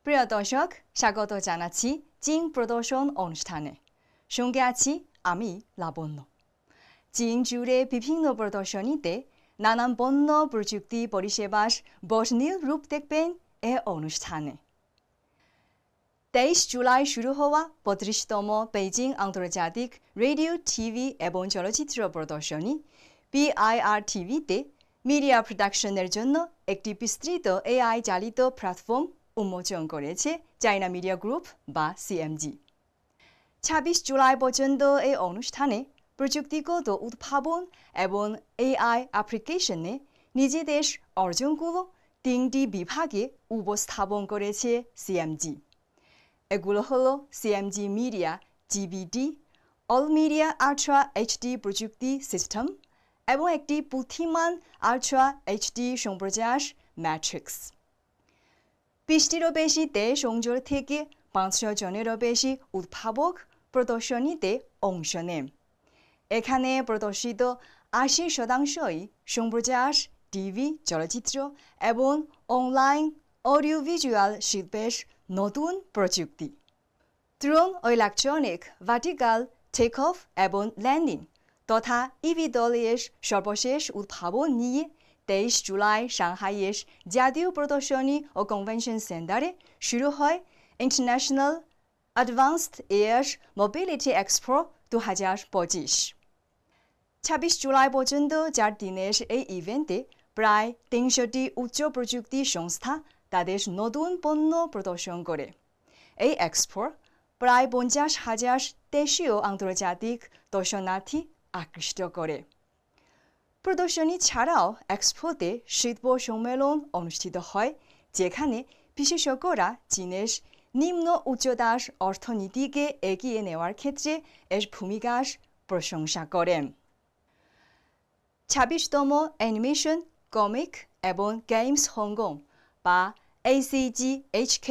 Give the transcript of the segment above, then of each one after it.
প্রিয় দর্শক, স্বাগত জানাচ্ছি চীন প্রদর্শন অনুষ্ঠানে। সঙ্গে আছি আমি লাবণ্য। চীন জুড়ে বিভিন্ন প্রদর্শনীতে নানান পণ্য প্রযুক্তি পরিষেবার বর্ণিল রূপ দেখবেন এ অনুষ্ঠানে। 23 জুলাই শুরু হওয়া 35তম বেইজিং আন্তর্জাতিক রেডিও, টিভি এবং চলচ্চিত্র প্রদর্শনী BIRTVতে মিডিয়া প্রোডাকশনের জন্য একটি বিস্তৃত AI চালিত প্ল্যাটফর্ম উন্মোচন করেছে চায়না মিডিয়া গ্রুপ বা CMG। 26 জুলাই পর্যন্ত এই অনুষ্ঠানে প্রযুক্তিগত উদ্ভাবন এবং AI অ্যাপ্লিকেশনে নিজেদের অর্জনগুলো 3টি বিভাগে উপস্থাপন করেছে CMG। এগুলো হলো CMG media GBD, all media ultra HD প্রযুক্তি সিস্টেম এবং একটি বুদ্ধিমান আল্ট্রা HD সম্প্রচার ম্যাট্রিক্স। 20টিরও বেশি দেশ অঞ্চল থেকে 500 জনেরও বেশি উদ্ভাবক প্রদর্শনীতে অংশ নেন। এখানে প্রদর্শিত 80%ই সম্প্রচার, টিভি, চলচ্চিত্র এবং অনলাইন অডিও ভিজুয়াল শিল্পের নতুন প্রযুক্তি। ড্রোন ও ইলেকট্রনিক ভার্টিক্যাল টেক অফ এবং ল্যান্ডিং তথা eVTOL-এর সর্বশেষ উদ্ভাবন নিয়ে 23 জুলাই সাংহাইয়ের জাতীয় প্রদর্শনী ও কনভেনশন সেন্টারে শুরু হয় international advanced air mobility expo 2025। 26 July পর্যন্ত 4 দিনের এই ইভেন্টে প্রায় 300টি উচ্চ প্রযুক্তি সংস্থা তাদের নতুন পণ্য প্রদর্শন করে। এই এক্সপো প্রায় 50,000 দেশীয় আন্তর্জাতিক দর্শনার্থী আকৃষ্ট করে। প্রদর্শনী ছাড়াও এক্সপোতে শিল্প সম্মেলন অনুষ্ঠিত হয়, যেখানে বিশেষজ্ঞরা চীনের নিম্ন উচ্চতার অর্থনীতিকে এগিয়ে নেওয়ার ক্ষেত্রে এর ভূমিকার প্রশংসা করেন। 26তম অ্যানিমেশন, কমিক এবং গেমস হংকং বা ACGHK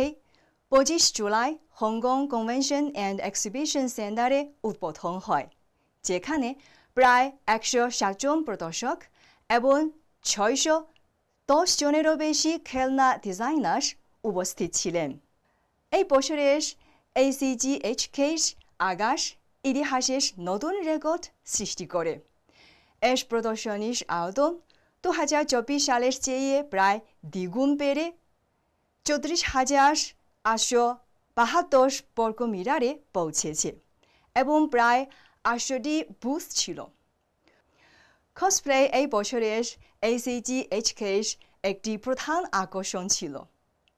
25 July Hong Kong convention and exhibition সেন্টারে উদ্বোধন হয়, যেখানে প্রায় 160 জন প্রদর্শক এবং 610 জনেরও বেশি খেলনা ডিজাইনার উপস্থিত ছিলেন। এই বছরের ACGHK's আগাস ইতিহাসের নতুন রেকর্ড সৃষ্টি করে। এর প্রদর্শনীর আয়তন 2024 সালের চেয়ে প্রায় দ্বিগুণ বেড়ে 34,872 বর্গমিটারে পৌঁছেছে এবং প্রায় 800টি বুথ ছিল। কসপ্লে এই বছরের ACGHK's একটি প্রধান আকর্ষণ ছিল।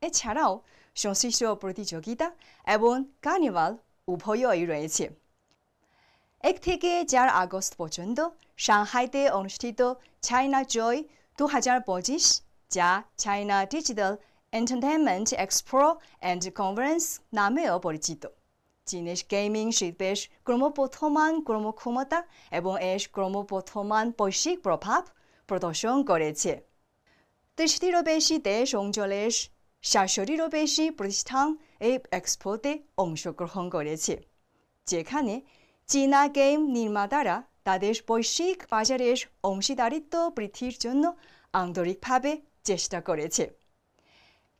এছাড়াও সংশ্লিষ্ট প্রতিযোগিতা এবং কার্নিভাল উভয়ই রয়েছে। 1 থেকে 4 আগস্ট পর্যন্ত সাংহাইতে অনুষ্ঠিত চায়না জয় 2025, যা China digital entertainment expo and conference নামেও পরিচিত, চীনের গেমিং শিল্পের ক্রমবর্ধমান কর্মক্ষমতা এবং এর ক্রমবর্ধমান বৈশ্বিক প্রভাব প্রদর্শন করেছে। 30টিরও বেশি দেশ অঞ্চলের 700টিরও বেশি প্রতিষ্ঠান এই এক্সপোতে অংশগ্রহণ করেছে, যেখানে চীনা গেম নির্মাতারা তাদের বৈশ্বিক বাজারের অংশীদারিত্ব বৃদ্ধির জন্য আন্তরিকভাবে চেষ্টা করেছে।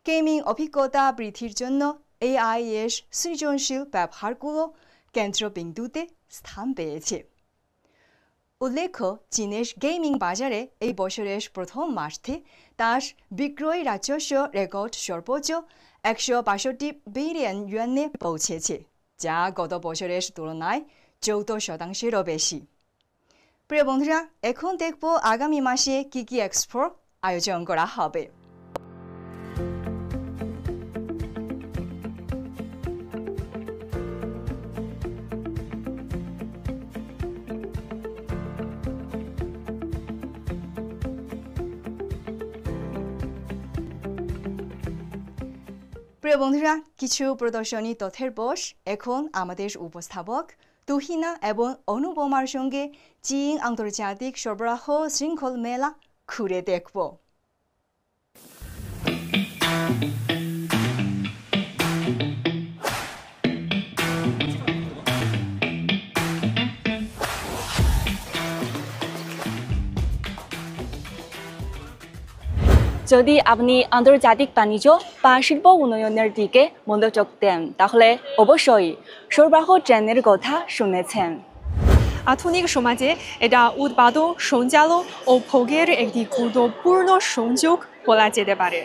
গেমিং অভিজ্ঞতা বৃদ্ধির জন্য AI এর সৃজনশীল ব্যবহারগুলো কেন্দ্রবিন্দুতে স্থান পেয়েছে। উল্লেখ্য, চীনের গেমিং বাজারে এই বছরের প্রথম মাসে তার বিক্রয় রাজস্ব রেকর্ড সর্বোচ্চ 162 বিলিয়ন ইউয়ানে পৌঁছেছে, যা গত বছরের তুলনায় 14%-এরও বেশি। প্রিয় বন্ধুরা, এখন দেখব আগামী মাসে কি কি এক্সপো আয়োজন করা হবে। প্রিয় বন্ধুরা, কিছু প্রদর্শনী তথ্যের বশ এখন আমাদের উপস্থাপক তুহিনা এবং অনুপমার সঙ্গে চীন আন্তর্জাতিক সরবরাহ শৃঙ্খল মেলা ঘুরে দেখব। যদি আপনি আন্তর্জাতিক বাণিজ্য বা শিল্প উন্নয়নের দিকে মনোযোগ দেন তাহলে অবশ্যই সরবরাহ ট্রেনের কথা শুনেছেন। আধুনিক সমাজে এটা উৎপাদন, সঞ্চালন ও ভোগের একটি গুরুত্বপূর্ণ সংযোগ বলা যেতে পারে।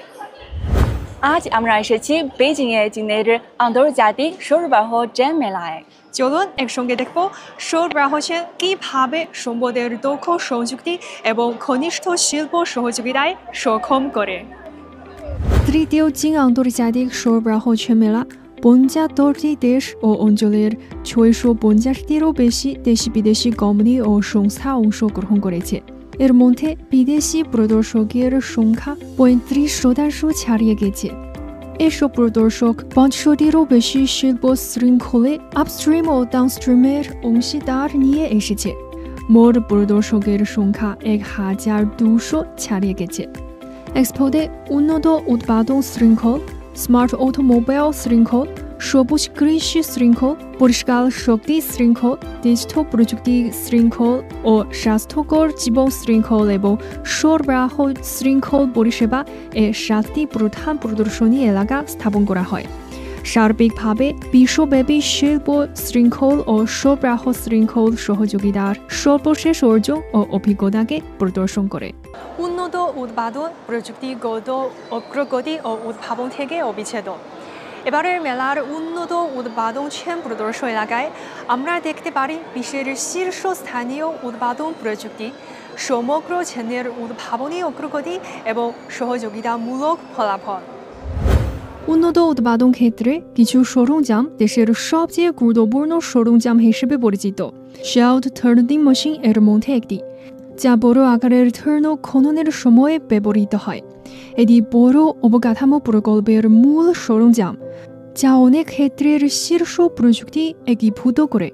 আজ আমরা এসেছি বেজিংয়ে চীনের আন্তর্জাতিক সরবরাহ ট্রেন মেলায়। চলুন একসঙ্গে দেখব সরবরাহ ট্রেন কীভাবে সম্পদের দক্ষ সংযুক্তি এবং ঘনিষ্ঠ শিল্প সহযোগিতায় সক্ষম করে। তৃতীয় চীন আন্তর্জাতিক সরবরাহ ট্রেন মেলা 50টি দেশ ও অঞ্চলের 650টিরও বেশি দেশি বিদেশি কোম্পানি ও সংস্থা অংশগ্রহণ করেছে। এর মধ্যে বিদেশি প্রদর্শকের সংখ্যা 35% ছাড়িয়ে গেছে। এসব প্রদর্শক 500টিরও বেশি শিল্প শৃঙ্খলে আপস্ট্রিম ও ডাউনস্ট্রিমের অংশীদার নিয়ে এসেছে। মোট প্রদর্শকের সংখ্যা 1200 ছাড়িয়ে গেছে। এক্সপোতে উন্নত উৎপাদন শৃঙ্খল, স্মার্ট অটোমোবাইল শৃঙ্খল, সবুজ কৃষি শৃঙ্খল, পরিষ্কার শক্তি শৃঙ্খল, ডিজিটাল প্রযুক্তি শৃঙ্খল ও স্বাস্থ্যকর জীবন শৃঙ্খল এবং সরবরাহ শৃঙ্খল পরিষেবা এ 7টি প্রধান প্রদর্শনী এলাকা স্থাপন করা হয়। সার্বিকভাবে বিশ্বব্যাপী শিল্প শৃঙ্খল ও সরবরাহ শৃঙ্খল সহযোগিতার সর্বশেষ অর্জন ও অভিজ্ঞতাকে প্রদর্শন করে। উন্নত উৎপাদন, প্রযুক্তিগত অগ্রগতি ও উদ্ভাবন থেকে অবিচ্ছেদ। এবারের মেলার উন্নত উৎপাদন ট্রেন প্রদর্শন এলাকায় আমরা দেখতে পারি বিশ্বের শীর্ষস্থানীয় উৎপাদন প্রযুক্তি, সমগ্র ট্রেনের উদ্ভাবনী অগ্রগতি এবং সহযোগিতামূলক ফলাফল। উন্নত উৎপাদন ক্ষেত্রে কিছু সরঞ্জাম দেশের সবচেয়ে গুরুত্বপূর্ণ সরঞ্জাম হিসেবে পরিচিত। শাউট টার্নিং মেশিন এর মধ্যে একটি, যা বড় আকারের টার্ন খননের সময় ব্যবহৃত হয়। এটি বড় অবকাঠামো প্রকল্পের মূল সরঞ্জাম, যা অনেক ক্ষেত্রের শীর্ষ প্রযুক্তি একীভূত করে।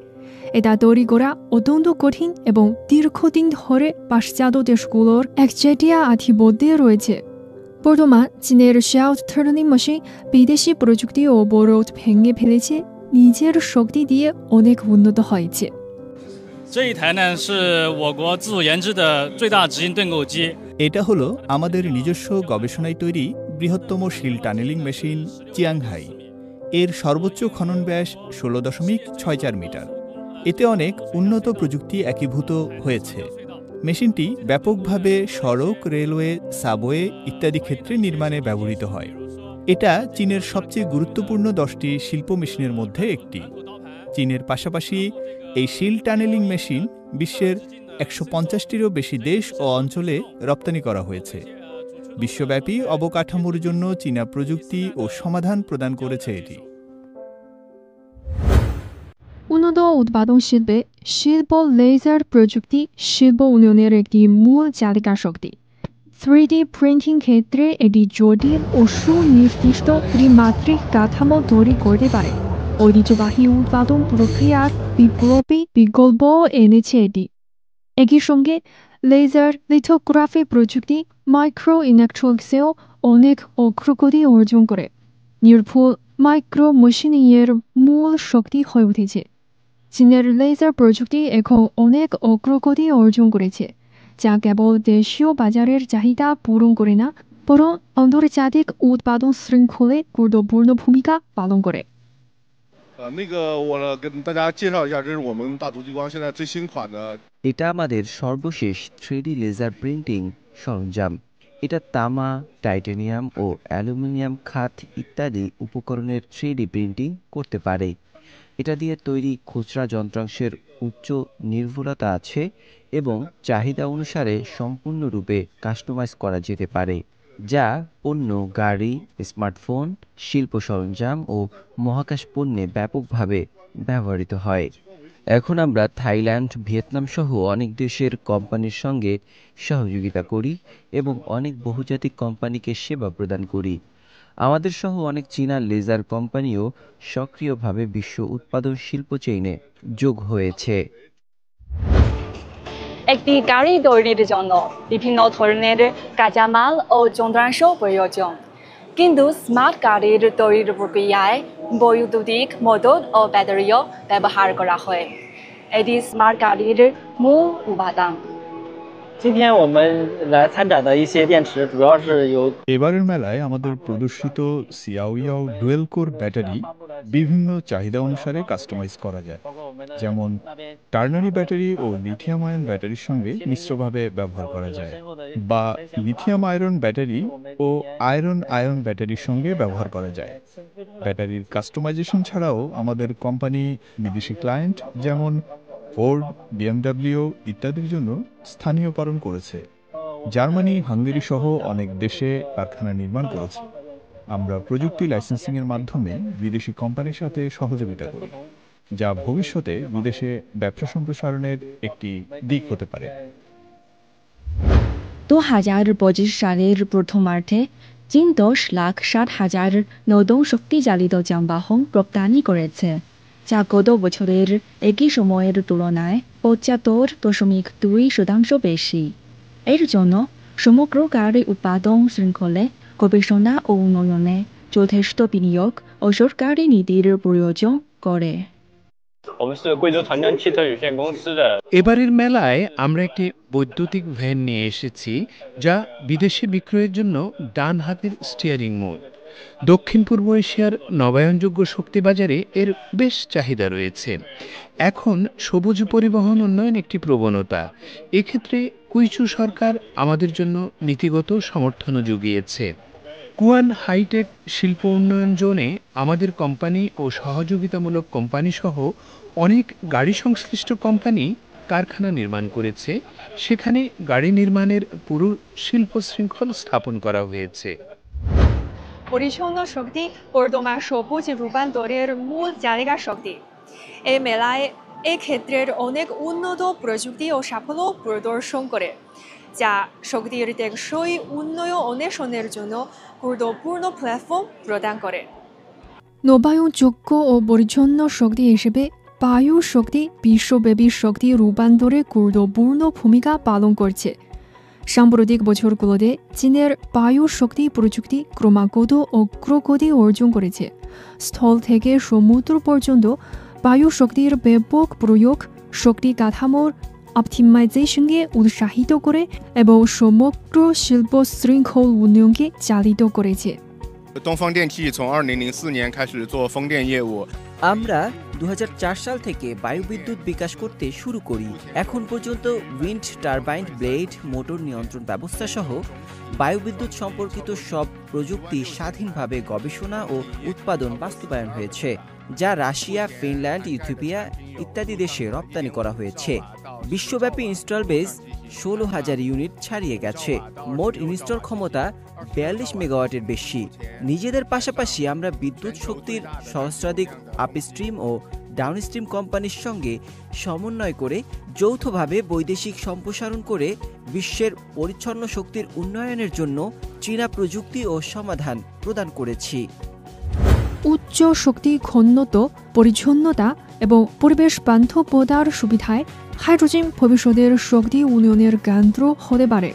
এটা তৈরি করা অত্যন্ত কঠিন এবং দীর্ঘদিন ধরে পাশ্চাত্য দেশগুলোর একচেটিয়া আধিপত্যে রয়েছে। বর্তমান চীনের শাউট টার্নিং মেশিন বিদেশি প্রযুক্তি ও অবরোধ ভেঙে ফেলেছে, নিজের শক্তি দিয়ে অনেক উন্নত হয়েছে।这一台呢是我国自主研制的最大直径盾构机。এটা হলো আমাদের নিজস্ব গবেষণায় তৈরি বৃহত্তম শিল টানেলিং মেশিন চিয়াংহাই। এর সর্বোচ্চ খনন ব্যাস 16.64 মিটার। এতে অনেক উন্নত প্রযুক্তি একীভূত হয়েছে। মেশিনটি ব্যাপকভাবে সড়ক, রেলওয়ে, সাবওয়ে ইত্যাদি ক্ষেত্রে নির্মাণে ব্যবহৃত হয়। এটা চীনের সবচেয়ে গুরুত্বপূর্ণ 10টি শিল্প মেশিনের মধ্যে একটি। চীনের পাশাপাশি এই শিল টানেলিং মেশিন বিশ্বের 150টিরও বেশি দেশ ও অঞ্চলে রপ্তানি করা হয়েছে। বিশ্বব্যাপী অবকাঠামোর জন্য চীনা প্রযুক্তি ও সমাধান প্রদান করেছে এটি। উন্নত উৎপাদন শিল্পে শিল্প লেজার প্রযুক্তি শিল্প উন্নয়নের একটি মূল চালিকা শক্তি। 3D প্রিন্টিং ক্ষেত্রে এটি জটিল ও সুনির্দিষ্ট ত্রিমাত্রিক কাঠামো তৈরি করতে পারে। ঐতিহ্যবাহী উৎপাদন প্রক্রিয়ার বিপ্লবী বিকল্প এনেছে এটি। একই সঙ্গে লেজার লিথোগ্রাফি প্রযুক্তি মাইক্রো ইলেকট্রনিক্সেও অনেক অগ্রগতি অর্জন করে। নির্ভুল মাইক্রো মেশিনিংয়ের মূল শক্তি হয়ে উঠেছে। চীনের লেজার প্রযুক্তি এখন অনেক অগ্রগতি অর্জন করেছে, যা কেবল দেশীয় বাজারের চাহিদা পূরণ করে না, বরং আন্তর্জাতিক উৎপাদন শৃঙ্খলে গুরুত্বপূর্ণ ভূমিকা পালন করে।我跟大家介绍一下，这是我们大族激光现在最新款的。এটা আমাদের সর্বশেষ 3D লেজার প্রিন্টিং সরঞ্জাম। এটা তামা, টাইটানিয়াম ও অ্যালুমিনিয়াম খাত ইত্যাদি উপকরণের 3D প্রিন্টিং করতে পারে। এটা দিয়ে তৈরি খুচরা যন্ত্রাংশের উচ্চ নির্ভুলতা আছে এবং চাহিদা অনুসারে সম্পূর্ণরূপে কাস্টমাইজ করা যেতে পারে, যা পণ্য, গাড়ি, স্মার্টফোন, শিল্প সরঞ্জাম ও মহাকাশ পণ্যে ব্যাপকভাবে ব্যবহৃত হয়। এখন আমরা থাইল্যান্ড, ভিয়েতনাম সহ অনেক দেশের কোম্পানির সঙ্গে সহযোগিতা করি এবং অনেক বহুজাতিক কোম্পানিকে সেবা প্রদান করি। আমাদের সহ অনেক চীনা লেজার কোম্পানিও সক্রিয়ভাবে বিশ্ব উৎপাদন শিল্প চেইনে যোগ হয়েছে। একটি গাড়ি তৈরির জন্য বিভিন্ন ধরনের কাঁচামাল ও যন্ত্রাংশ প্রয়োজন, কিন্তু স্মার্ট গাড়ির তৈরির প্রক্রিয়ায় বৈদ্যুতিক মোটর ও ব্যাটারিও ব্যবহার করা হয়। এটি স্মার্ট গাড়ির মূল উপাদান। 今天我们来参展的一些电池，主要是由 এবারের মেলায় আমাদের প্রদর্শিত সিয়াওইয়াও ডুয়েল কোর ব্যাটারি বিভিন্ন চাহিদা অনুসারে কাস্টমাইজ করা যায়, যেমন টার্নারি ব্যাটারি ও লিথিয়াম আয়ন ব্যাটারির সঙ্গে মিশ্রভাবে ব্যবহার করা যায়, বা লিথিয়াম আয়রন ব্যাটারি ও আয়রন আয়ন ব্যাটারির সঙ্গে ব্যবহার করা যায়। ব্যাটারির কাস্টমাইজেশন ছাড়াও আমাদের কোম্পানি বিদেশি ক্লায়েন্ট যেমন ফোর্ড, বিএমডব্লিউ ইত্যাদির জন্য স্থানীয়করণ করেছে। জার্মানি, হাঙ্গেরি সহ অনেক দেশে কারখানা নির্মাণ করেছে। আমরা প্রযুক্তি লাইসেন্সিংয়ের মাধ্যমে বিদেশি কোম্পানির সাথে সহযোগিতা করি, যা ভবিষ্যতে বিদেশে ব্যবসা সম্প্রসারণের একটি দিক হতে পারে। 2025 সালের প্রথমার্ধে চীন 10,60,000 নতুন শক্তিচালিত যানবাহন রপ্তানি করেছে, যা গত বছরের একই সময়ের তুলনায় 75.2% বেশি। এর জন্য সমগ্র গাড়ি উৎপাদন শৃঙ্খলে গবেষণা ও উন্নয়নে যথেষ্ট বিনিয়োগ ও সরকারি নীতির প্রয়োজন করে। 我们是贵州长江汽车有限公司的 এবারের মেলায় আমরা একটি বৈদ্যুতিক ভ্যান নিয়ে এসেছি, যা বিদেশে বিক্রয়ের জন্য ডান হাতের স্টিয়ারিং মোড। দক্ষিণ পূর্ব এশিয়ার নবায়নযোগ্য শক্তি বাজারে এর বেশ চাহিদা রয়েছে। এখন সবুজ পরিবহন উন্নয়ন একটি প্রবণতা। এক্ষেত্রে কুইচু সরকার আমাদের জন্য নীতিগত সমর্থনও জুগিয়েছে। কুয়ান হাইটেক শিল্প উন্নয়ন জোনে আমাদের কোম্পানি ও সহযোগিতামূলক কোম্পানি সহ অনেক গাড়ি সংশ্লিষ্ট কোম্পানি কারখানা নির্মাণ করেছে। সেখানে গাড়ি নির্মাণের পুরো শিল্প শৃঙ্খল স্থাপন করা হয়েছে। পরিচ্ছন্ন শক্তি বর্তমান সবুজ রূপান্তরের মূল জায়গা শক্তি। এই মেলায় এক্ষেত্রের অনেক উন্নত প্রযুক্তি ও সাফল্য প্রদর্শন করে, যা শক্তির টেকসই উন্নয়ন অন্বেষণের জন্য গুরুত্বপূর্ণ প্ল্যাটফর্ম প্রদান করে। নবায়নযোগ্য ও পরিচ্ছন্ন শক্তি হিসেবে বায়ু শক্তি বিশ্বব্যাপী শক্তি রূপান্তরে গুরুত্বপূর্ণ ভূমিকা পালন করছে। সাম্প্রতিক বছরগুলোতে চীনের বায়ু শক্তি প্রযুক্তি ক্রমাগত অগ্রগতি অর্জন করেছে। স্থল থেকে সমুদ্র পর্যন্ত বায়ু শক্তির ব্যাপক প্রয়োগ শক্তি কাঠামোর অপটিমাইজেশনকে উৎসাহিত করে এবং সমগ্র শিল্প শৃঙ্খল উন্নয়নকে চালিত করেছে। 东风电气从2004年开始做风电业务。 আমরা 2004 সাল থেকে বায়ুবিদ্যুৎ বিকাশ করতে শুরু করি। এখন পর্যন্ত উইন্ড টারবাইন ব্লেড, মোটর নিয়ন্ত্রণ ব্যবস্থা সহ বায়ুবিদ্যুৎ সম্পর্কিত সব প্রযুক্তি স্বাধীনভাবে গবেষণা ও উৎপাদন বাস্তবায়ন হয়েছে, যা রাশিয়া, ফিনল্যান্ড, ইথিওপিয়া ইত্যাদি দেশে রপ্তানি করা হয়েছে। বিশ্বব্যাপী ইনস্টল বেস 16,000 ইউনিট ছাড়িয়ে গেছে। মোট ইনস্টল ক্ষমতা 42 মেগাওয়াটের বেশি। নিজেদের পাশাপাশি আমরা বিদ্যুৎ শক্তির সহস্রাধিক আপস্ট্রিম ও ডাউনস্ট্রিম কোম্পানির সঙ্গে সমন্বয় করে যৌথভাবে বৈদেশিক সম্প্রসারণ করে বিশ্বের পরিচ্ছন্ন শক্তির উন্নয়নের জন্য চীনা প্রযুক্তি ও সমাধান প্রদান করেছি। উচ্চ শক্তি ঘনত্ব, পরিচ্ছন্নতা এবং পরিবেশ বান্ধবতার সুবিধায় হাইড্রোজেন ভবিষ্যতের শক্তি উন্নয়নের কেন্দ্র হতে পারে।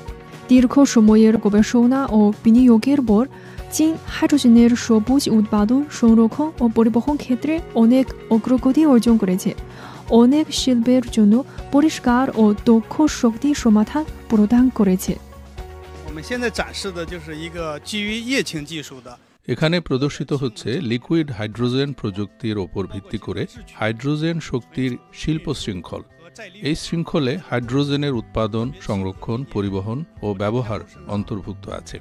দীর্ঘ সময়ের গবেষণা ও বিনিয়োগের পর চীন হাইড্রোজেনের সবুজ উৎপাদন, সংরক্ষণ ও পরিবহন ক্ষেত্রে অনেক অগ্রগতি অর্জন করেছে। অনেক শিল্পের জন্য পরিষ্কার ও দক্ষ শক্তি সমাধান প্রদান করেছে। 我们现在展示的就是一个基于液氢技术的 এখানে প্রদর্শিত হচ্ছে লিকুইড হাইড্রোজেন প্রযুক্তির ওপর ভিত্তি করে হাইড্রোজেন শক্তির শিল্প শৃঙ্খল। এই শৃঙ্খলে হাইড্রোজেনের উৎপাদন, সংরক্ষণ, পরিবহন ও ব্যবহার অন্তর্ভুক্ত আছে।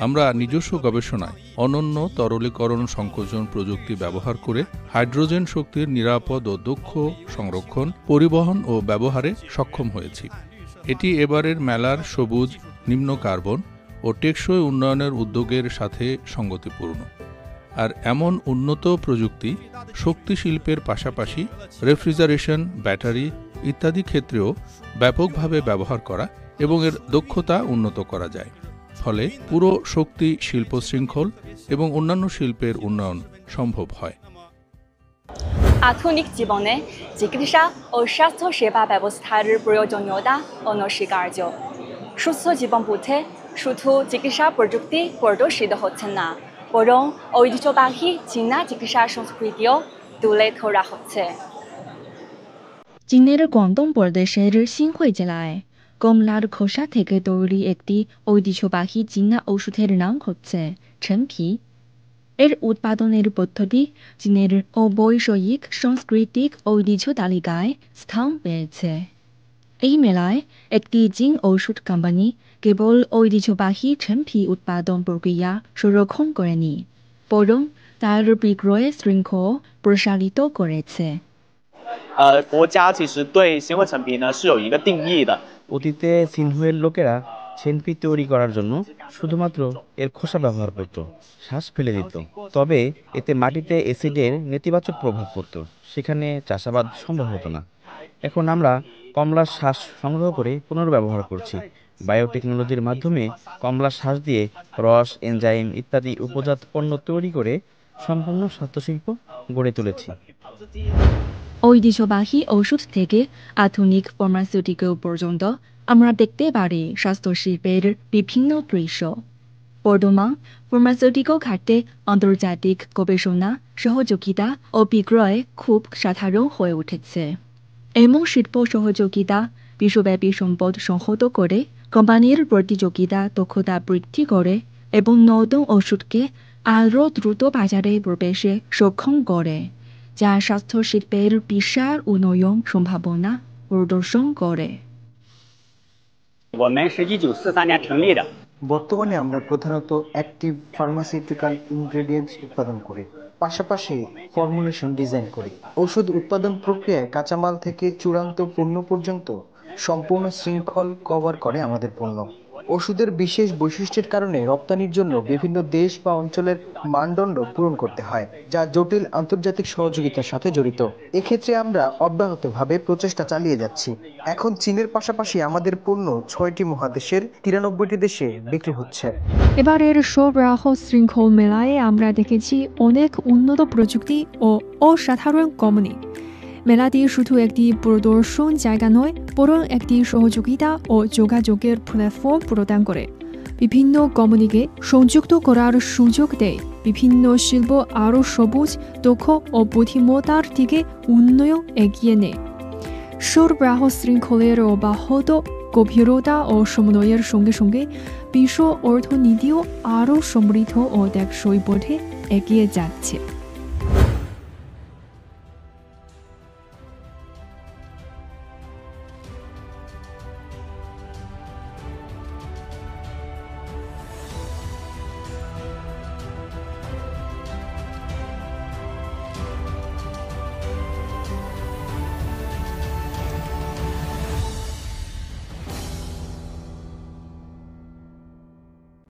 আমরা নিজস্ব গবেষণায় অনন্য তরলীকরণ সংকোচন প্রযুক্তি ব্যবহার করে হাইড্রোজেন শক্তির নিরাপদ ও দক্ষ সংরক্ষণ, পরিবহন ও ব্যবহারে সক্ষম হয়েছি। এটি এবারের মেলার সবুজ, নিম্ন কার্বন ও টেকসই উন্নয়নের উদ্যোগের সাথে সঙ্গতিপূর্ণ। আর এমন উন্নত প্রযুক্তি শক্তি শিল্পের পাশাপাশি রেফ্রিজারেশন, ব্যাটারি ইত্যাদি ক্ষেত্রেও ব্যাপকভাবে ব্যবহার করা এবং এর দক্ষতা উন্নত করা যায়। ফলে পুরো শক্তি শিল্প শৃঙ্খল এবং অন্যান্য শিল্পের উন্নয়ন সম্ভব হয়। আধুনিক জীবনে চিকিৎসা ও স্বাস্থ্যসেবা ব্যবস্থার প্রয়োজনীয়তা অনস্বীকার্য। সুস্থ জীবন পথে শুধু চিকিৎসা প্রযুক্তি প্রদর্শিত হচ্ছে না, বরং ঐতিহ্যবাহী চীনা চিকিৎসা সংস্কৃতিও তুলে ধরা হচ্ছে। 今年的广东 প্রদেশের সিংহুই জেলায় কমলার খোসা থেকে তৈরি একটি ঐতিহ্যবাহী চীনা ওষুধের নাম হচ্ছে ছেনপি। এর উৎপাদনের পদ্ধতি চীনের অবৈষয়িক সাংস্কৃতিক ঐতিহ্য তালিকায় স্থান পেয়েছে। এই মেলায় একটি চীন ওষুধ কোম্পানি কেবল ঐতিহ্যবাহী ছেনপি উৎপাদন প্রক্রিয়া সংরক্ষণ করেনি, বরং তার বিক্রয় শৃঙ্খল প্রসারিত করেছে।国家其实对新会陈皮呢是有一个定义的。 অতীতে সিনহুয়ের লোকেরা ছেনপি তৈরি করার জন্য শুধুমাত্র এর খোসা ব্যবহার করত, শ্বাস ফেলে দিত। তবে এতে মাটিতে অ্যাসিডের নেতিবাচক প্রভাব পড়ত, সেখানে চাষাবাদ সম্ভব হতো না। এখন আমরা কমলার শ্বাস সংগ্রহ করে পুনর্ব্যবহার করছি। বায়োটেকনোলজির মাধ্যমে কমলার শ্বাস দিয়ে রস, এনজাইম ইত্যাদি উপজাত পণ্য তৈরি করে সম্পূর্ণ স্বাস্থ্যশিল্প গড়ে তুলেছি। ঐতিহ্যবাহী ওষুধ থেকে আধুনিক ফার্মাসিউটিক্যাল পর্যন্ত আমরা দেখতে পারি স্বাস্থ্যশিল্পের বিভিন্ন দৃশ্য। বর্তমান ফার্মাসিউটিক্যাল খাতে আন্তর্জাতিক গবেষণা, সহযোগিতা ও বিক্রয় খুব সাধারণ হয়ে উঠেছে। এমন শিল্প সহযোগিতা বিশ্বব্যাপী সম্পদ সংহত করে, কোম্পানির প্রতিযোগিতা দক্ষতা বৃদ্ধি করে এবং নতুন ওষুধকে আরও দ্রুত বাজারে প্রবেশে সক্ষম করে, যা স্বাস্থ্যশিল্পের বিশাল উন্নয়ন সম্ভাবনা প্রদর্শন করে। 我们是1943年成立的。 বর্তমানে আমরা প্রধানত অ্যাক্টিভ ফার্মাসিউটিক্যাল ইনগ্রেডিয়েন্টস উৎপাদন করি, পাশাপাশি ফর্মুলেশন ডিজাইন করি। ওষুধ উৎপাদন প্রক্রিয়ায় কাঁচামাল থেকে চূড়ান্ত পণ্য পর্যন্ত সম্পূর্ণ শৃঙ্খল কভার করে আমাদের পণ্য। ওষুধের বিশেষ বৈশিষ্ট্যের কারণে রপ্তানির জন্য বিভিন্ন দেশ বা অঞ্চলের মানদণ্ড পূরণ করতে হয়, যা জটিল আন্তর্জাতিক সহযোগিতার সাথে জড়িত। এক্ষেত্রে আমরা অব্যাহতভাবে প্রচেষ্টা চালিয়ে যাচ্ছি। এখন চীনের পাশাপাশি আমাদের পণ্য 6টি মহাদেশের 93টি দেশে বিক্রি হচ্ছে। এবারের সরবরাহ শৃঙ্খল মেলায় আমরা দেখেছি অনেক উন্নত প্রযুক্তি ও অসাধারণ কোম্পানি। মেলাটি শুধু একটি প্রদর্শন জায়গা নয়, বরং একটি সহযোগিতা ও যোগাযোগের প্ল্যাটফর্ম প্রদান করে। বিভিন্ন কোম্পানিকে সংযুক্ত করার সুযোগ দেয়, বিভিন্ন শিল্প আরও সবুজ, দক্ষ ও বুদ্ধিমত্তার দিকে উন্নয়ন এগিয়ে নেয়। সরবরাহ শৃঙ্খলের অব্যাহত গভীরতা ও সমন্বয়ের সঙ্গে সঙ্গে বিশ্ব অর্থনীতিও আরও সমৃদ্ধ ও টেকসই পথে এগিয়ে যাচ্ছে।